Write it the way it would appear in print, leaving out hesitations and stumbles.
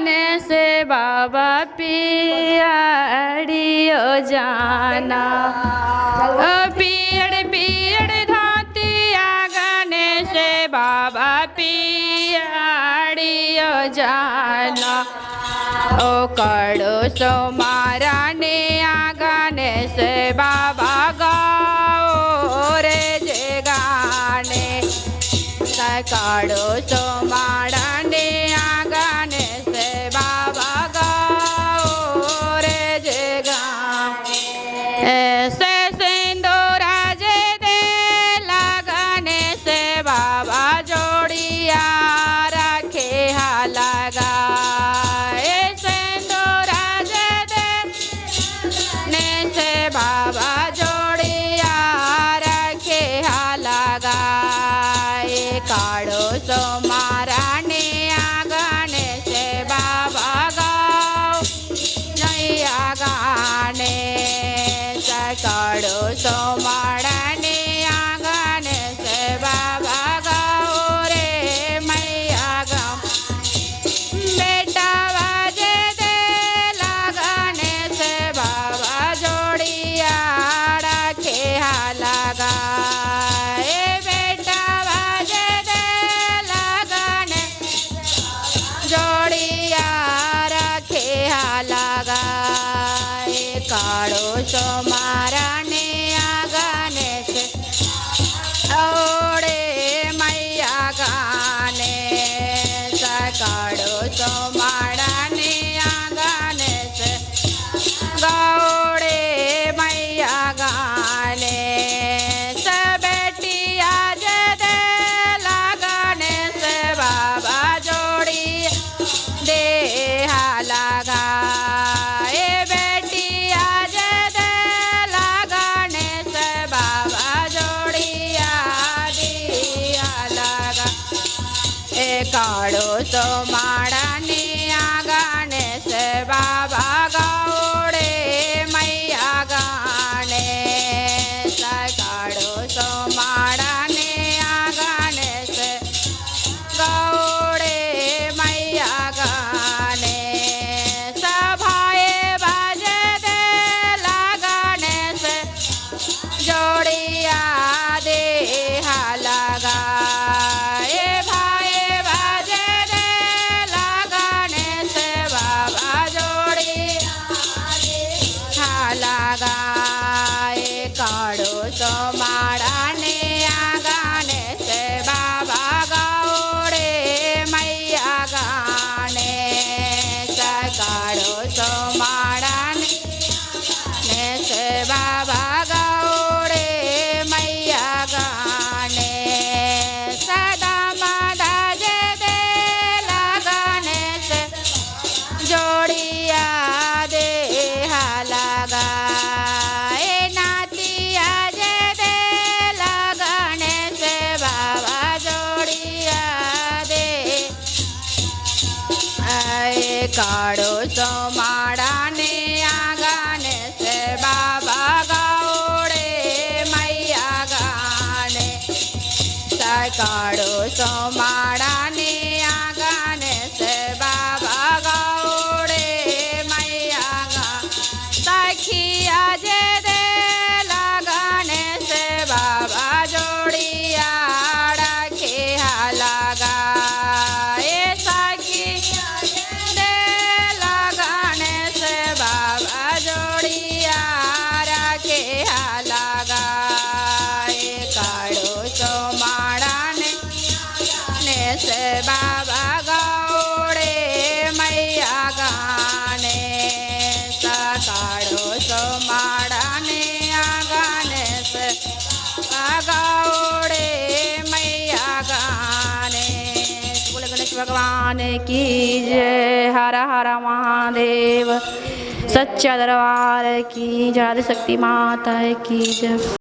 से बाबा पियड़ियो जाना पियड़ पियड़ धोतिया गने से बाबा पियड़ियो जाना ओ कड़ो सो मारा ने आगने से बाबा गाओ रे जे गाने काड़ो सो मारा ने आगने से बाबा गाओ रे जे गाने ऐसे सिंदूरा जे दे लगने से बाबा जोड़िया रखे हा लगा बाबा जोड़िया रखे हा लगा काड़ो सो मारा ने आगने से बाबा गाओ नैया गाने काड़ो सो मारा ने आगने से बाबा गाओ रे मैया गाओ बेटा बाजे दे लगने से बाबा जोड़िया रखे हा लगा बेटा बाजे दे लगने जोड़िया रखे हा लगा काड़ो सो मारा ने आगने से ओड़े मैया गाने काड़ो सो मारा ने आगने से गौड़े मैया गाने बेटिया जे दे लगने से बाबा जोड़ी दे हा लगा बेटिया जे दे लगने से बाबा जोड़िया दिया लगा काड़ो सो माड़ा ने आगने से बाबा गौड़े मैया गाने काड़ो सो माड़ा ने आगने से गौड़े मैया गाने सभाए बाजे दे लगने से जोड़िया दे हा लगा काड़ो सो माड़ा ने आगने से बाबा गौड़े मैया गाने काड़ो सो माड़ा ने से बाबा गौड़े मैया गाने सदा मादा जे दे लगने से जोड़िया दे हा लगा काड़ो सो माड़ा ने आगने से बाबा गौड़े मैया गाने काड़ो सो माड़ा ने आगने से बाबा गौड़े मैया सखिया जे दे लगने से बाबा जोड़िया रखे हा लगा से बाबा गौड़े मैया गाने काड़ो सो माड़ा ने आगने से गौड़े मैया गाने। बोले गणेश भगवान की जय। हर हर महादेव। सच्चा दरबार की जय। शक्ति माता की जय।